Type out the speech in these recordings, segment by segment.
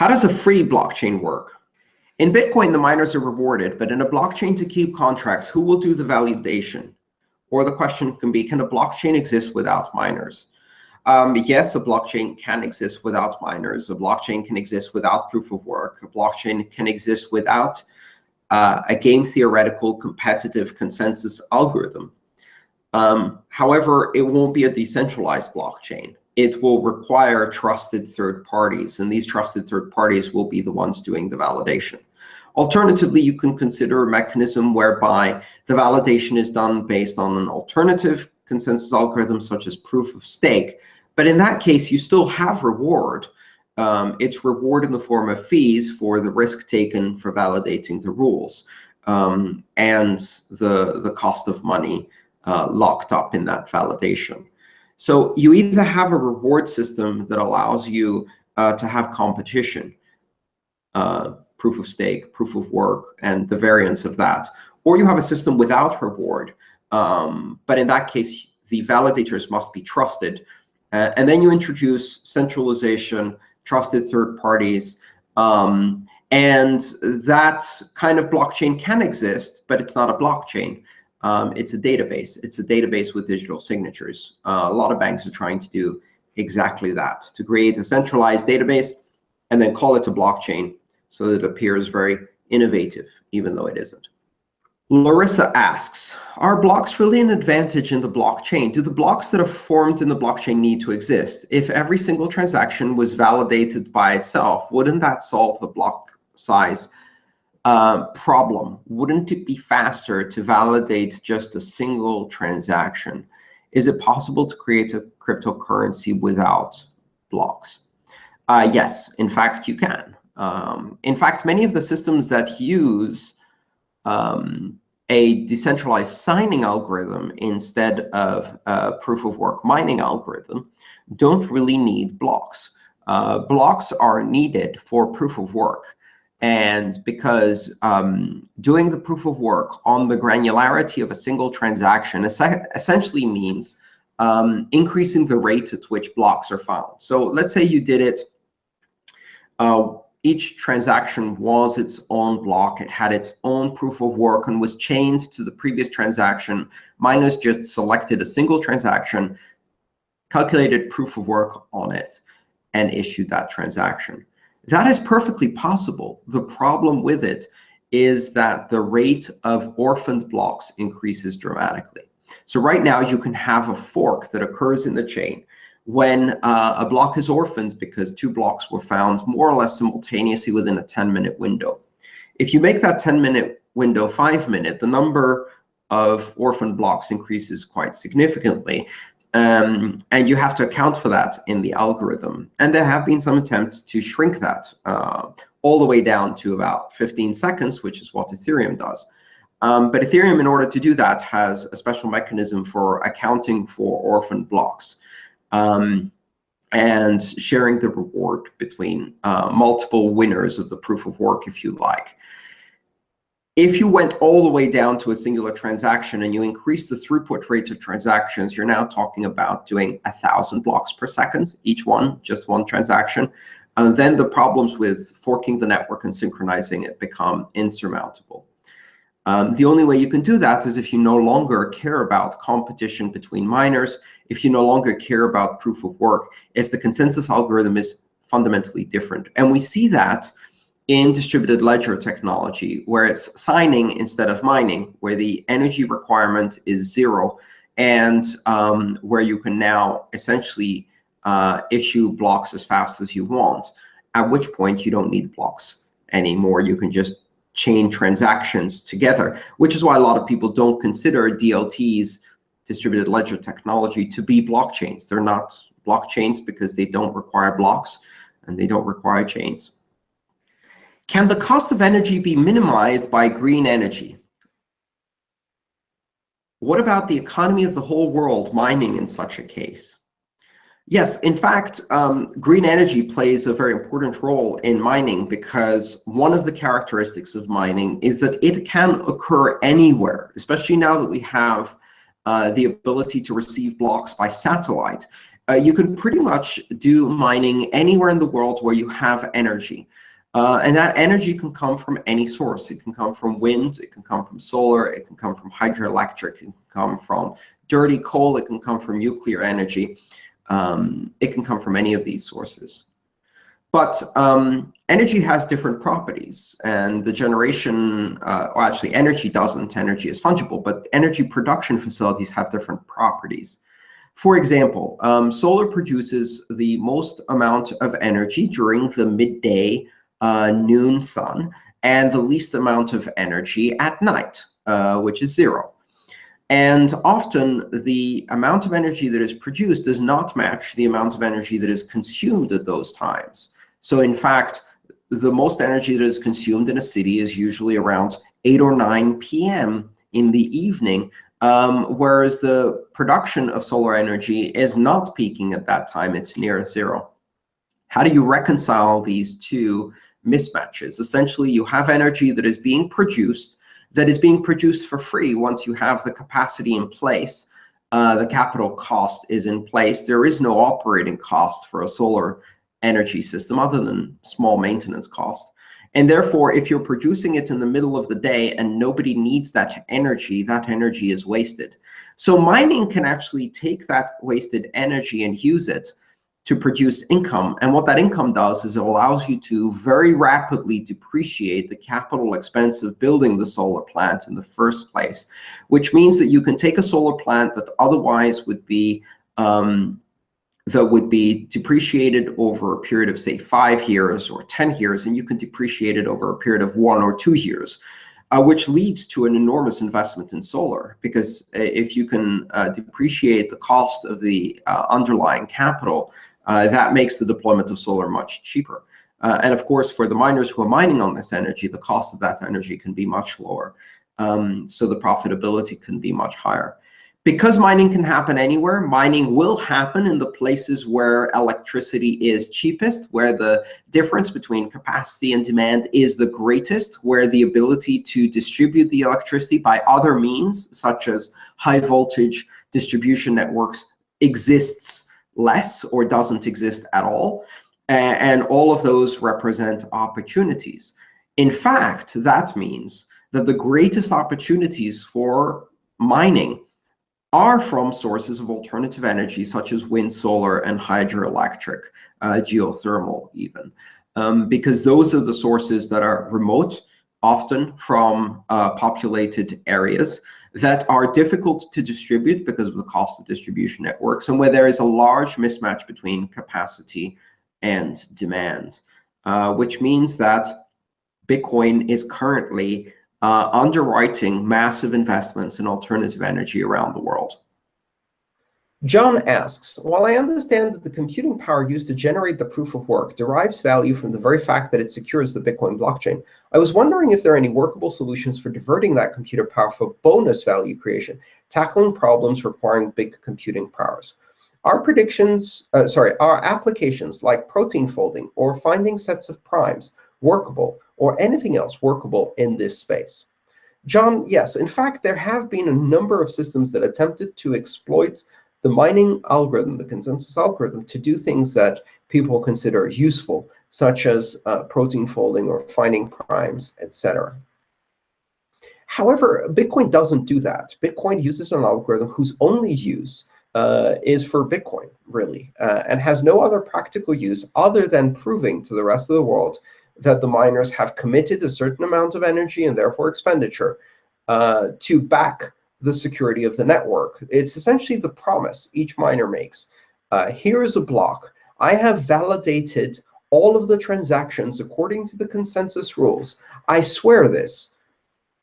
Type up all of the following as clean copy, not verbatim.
How does a free blockchain work? In Bitcoin, the miners are rewarded, but in a blockchain to keep contracts, who will do the validation? Or the question can be, can a blockchain exist without miners? Yes, a blockchain can exist without miners. A blockchain can exist without proof of work. A blockchain can exist without a game theoretical competitive consensus algorithm. However, it won't be a decentralized blockchain. It will require trusted third parties, and these trusted third parties will be the ones doing the validation. Alternatively, you can consider a mechanism whereby the validation is done based on an alternative consensus algorithm, such as proof of stake. But in that case, you still have reward. It's reward in the form of fees for the risk taken for validating the rules, and the cost of money locked up in that validation. So you either have a reward system that allows you to have competition, proof of stake, proof of work, and the variance of that, or you have a system without reward. But in that case, the validators must be trusted. And then you introduce centralization, trusted third parties, and that kind of blockchain can exist, but it's not a blockchain. It's a database. It's a database with digital signatures. A lot of banks are trying to do exactly that, to create a centralized database and then call it a blockchain so that it appears very innovative, even though it isn't. Larissa asks, are blocks really an advantage in the blockchain? Do the blocks that are formed in the blockchain need to exist? If every single transaction was validated by itself, wouldn't that solve the block size problem? Wouldn't it be faster to validate just a single transaction? Is it possible to create a cryptocurrency without blocks? Yes, in fact, you can. In fact, many of the systems that use a decentralized signing algorithm instead of a proof of work mining algorithm don't really need blocks. Blocks are needed for proof of work. And because doing the proof of work on the granularity of a single transaction essentially means increasing the rate at which blocks are found. So let's say you did it, each transaction was its own block. It had its own proof of work and was chained to the previous transaction. Miners just selected a single transaction, calculated proof of work on it, and issued that transaction. That is perfectly possible. The problem with it is that the rate of orphaned blocks increases dramatically. So right now, you can have a fork that occurs in the chain when a block is orphaned because two blocks were found more or less simultaneously within a 10-minute window. If you make that 10-minute window 5-minute, the number of orphaned blocks increases quite significantly. And you have to account for that in the algorithm. And there have been some attempts to shrink that all the way down to about 15 seconds, which is what Ethereum does. But Ethereum, in order to do that, has a special mechanism for accounting for orphaned blocks and sharing the reward between multiple winners of the proof of work, if you like. If you went all the way down to a singular transaction and you increase the throughput rate of transactions, you're now talking about doing 1,000 blocks per second, each one, just one transaction. And then the problems with forking the network and synchronizing it become insurmountable. The only way you can do that is if you no longer care about competition between miners, if you no longer care about proof of work, if the consensus algorithm is fundamentally different. And we see that in distributed ledger technology, where it's signing instead of mining, where the energy requirement is 0, and where you can now essentially issue blocks as fast as you want, at which point you don't need blocks anymore. You can just chain transactions together, which is why a lot of people don't consider DLTs, distributed ledger technology, to be blockchains. They're not blockchains because they don't require blocks and they don't require chains. Can the cost of energy be minimized by green energy? What about the economy of the whole world mining in such a case? Yes, in fact, green energy plays a very important role in mining because one of the characteristics of mining is that it can occur anywhere, especially now that we have the ability to receive blocks by satellite. you can pretty much do mining anywhere in the world where you have energy. And that energy can come from any source. It can come from wind, it can come from solar, it can come from hydroelectric, it can come from dirty coal, it can come from nuclear energy. It can come from any of these sources. But energy has different properties, and the generation, or actually energy doesn't. Energy is fungible, but energy production facilities have different properties. For example, solar produces the most amount of energy during the midday noon sun, and the least amount of energy at night, which is 0. And often, the amount of energy that is produced does not match the amount of energy that is consumed at those times. So in fact, the most energy that is consumed in a city is usually around 8 or 9 p.m. in the evening, whereas the production of solar energy is not peaking at that time. It's near 0. How do you reconcile these two mismatches? Essentially, you have energy that is being produced for free once you have the capacity in place. The capital cost is in place. There is no operating cost for a solar energy system other than small maintenance cost. And therefore, if you're producing it in the middle of the day and nobody needs that energy is wasted. So mining can actually take that wasted energy and use it to produce income. And what that income does is it allows you to very rapidly depreciate the capital expense of building the solar plant in the first place, which means that you can take a solar plant that otherwise would be depreciated over a period of, say, 5 years or 10 years, and you can depreciate it over a period of 1 or 2 years, which leads to an enormous investment in solar. Because if you can depreciate the cost of the underlying capital, that makes the deployment of solar much cheaper. And of course, for the miners who are mining on this energy, the cost of that energy can be much lower. So the profitability can be much higher. Because mining can happen anywhere, mining will happen in the places where electricity is cheapest, where the difference between capacity and demand is the greatest, where the ability to distribute the electricity by other means, such as high voltage distribution networks, exists less or doesn't exist at all. And all of those represent opportunities. In fact, that means that the greatest opportunities for mining are from sources of alternative energy, such as wind, solar, and hydroelectric, geothermal even, because those are the sources that are remote, often from populated areas, that are difficult to distribute because of the cost of distribution networks, and where there is a large mismatch between capacity and demand, which means that Bitcoin is currently underwriting massive investments in alternative energy around the world. John asks, while I understand that the computing power used to generate the proof of work derives value from the very fact that it secures the Bitcoin blockchain, I was wondering if there are any workable solutions for diverting that computer power for bonus value creation, tackling problems requiring big computing powers. Are applications like protein folding or finding sets of primes workable, or anything else workable in this space? John, yes. In fact, there have been a number of systems that attempted to exploit the mining algorithm, the consensus algorithm, to do things that people consider useful, such as protein folding or finding primes, etc. However, Bitcoin doesn't do that. Bitcoin uses an algorithm whose only use is for Bitcoin, really, and has no other practical use other than proving to the rest of the world that the miners have committed a certain amount of energy and therefore expenditure to back the security of the network. It's essentially the promise each miner makes. Here is a block. I have validated all of the transactions according to the consensus rules. I swear this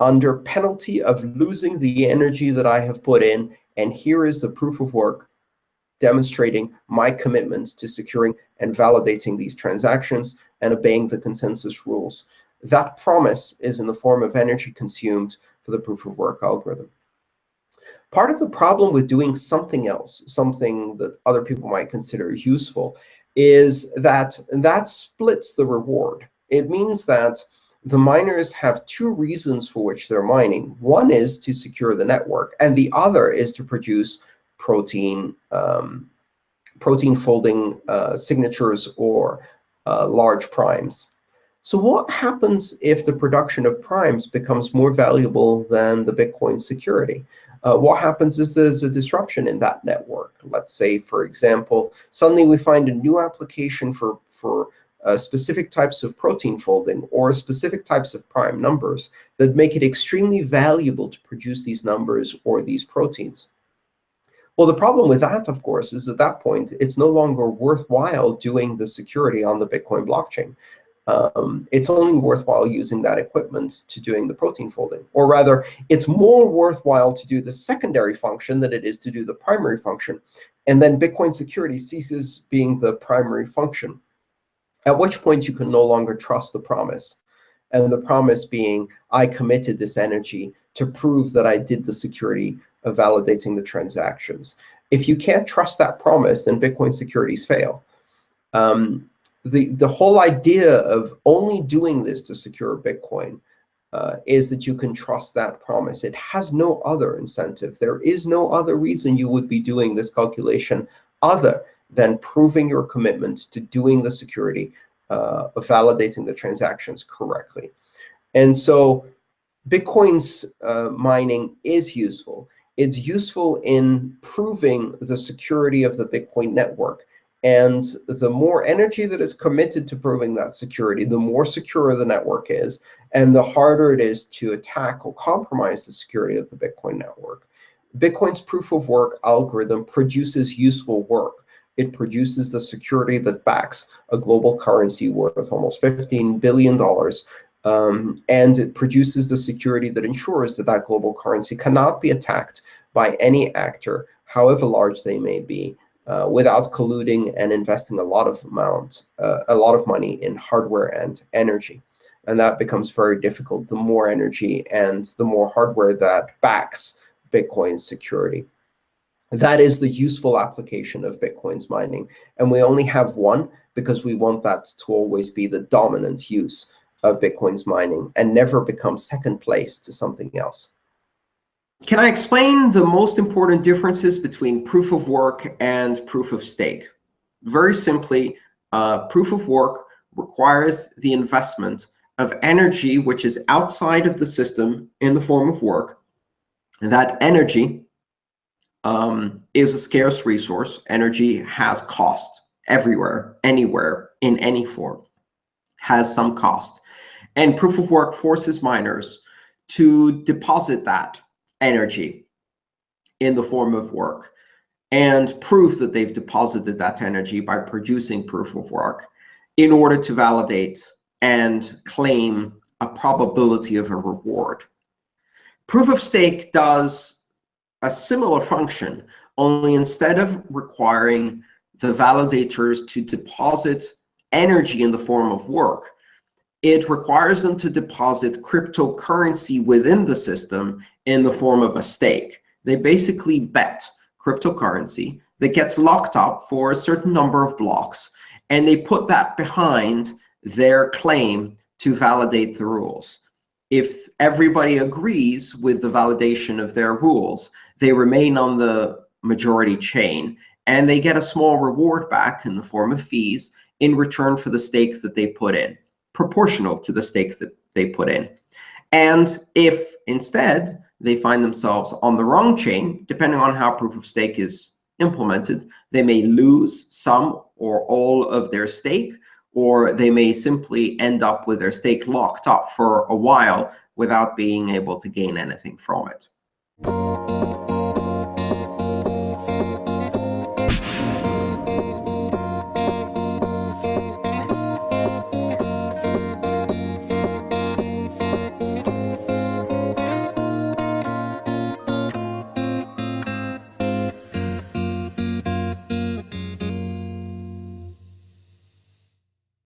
under penalty of losing the energy that I have put in, and here is the proof of work demonstrating my commitment to securing and validating these transactions and obeying the consensus rules. That promise is in the form of energy consumed for the proof of work algorithm. Part of the problem with doing something else, something that other people might consider useful, is that that splits the reward. It means that the miners have two reasons for which they're mining. One is to secure the network, and the other is to produce protein protein folding signatures or large primes. So what happens if the production of primes becomes more valuable than the Bitcoin security? What happens if there's a disruption in that network? Let's say, for example, suddenly we find a new application for specific types of protein folding or specific types of prime numbers that make it extremely valuable to produce these numbers or these proteins. Well, the problem with that, of course, is at that point, it's no longer worthwhile doing the security on the Bitcoin blockchain. It's only worthwhile using that equipment to doing the protein folding. Or rather, it's more worthwhile to do the secondary function than it is to do the primary function. And then Bitcoin security ceases being the primary function, at which point you can no longer trust the promise. And the promise being, I committed this energy to prove that I did the security of validating the transactions. If you can't trust that promise, then Bitcoin securities fail. The whole idea of only doing this to secure Bitcoin is that you can trust that promise. It has no other incentive. There is no other reason you would be doing this calculation other than proving your commitment to doing the security of validating the transactions correctly. And so Bitcoin's mining is useful. It's useful in proving the security of the Bitcoin network. And the more energy that is committed to proving that security, the more secure the network is, and the harder it is to attack or compromise the security of the Bitcoin network. Bitcoin's proof of work algorithm produces useful work. It produces the security that backs a global currency worth almost $15 billion. And it produces the security that ensures that that global currency cannot be attacked by any actor, however large they may be, without colluding and investing a lot of money in hardware and energy. And that becomes very difficult the more energy and the more hardware that backs Bitcoin's security. That is the useful application of Bitcoin's mining. And we only have one because we want that to always be the dominant use of Bitcoin's mining and never become second place to something else. Can I explain the most important differences between proof of work and proof of stake? Very simply, proof of work requires the investment of energy which is outside of the system in the form of work. And that energy is a scarce resource. Energy has cost everywhere, anywhere, in any form, has some cost. And proof of work forces miners to deposit that energy in the form of work and prove that they've deposited that energy by producing proof of work in order to validate and claim a probability of a reward. Proof of stake does a similar function, only instead of requiring the validators to deposit energy in the form of work, it requires them to deposit cryptocurrency within the system in the form of a stake. They basically bet cryptocurrency that gets locked up for a certain number of blocks, and they put that behind their claim to validate the rules. If everybody agrees with the validation of their rules, they remain on the majority chain, and they get a small reward back in the form of fees in return for the stake that they put in, proportional to the stake that they put in. And if instead they find themselves on the wrong chain, depending on how proof of stake is implemented, they may lose some or all of their stake, or they may simply end up with their stake locked up for a while without being able to gain anything from it.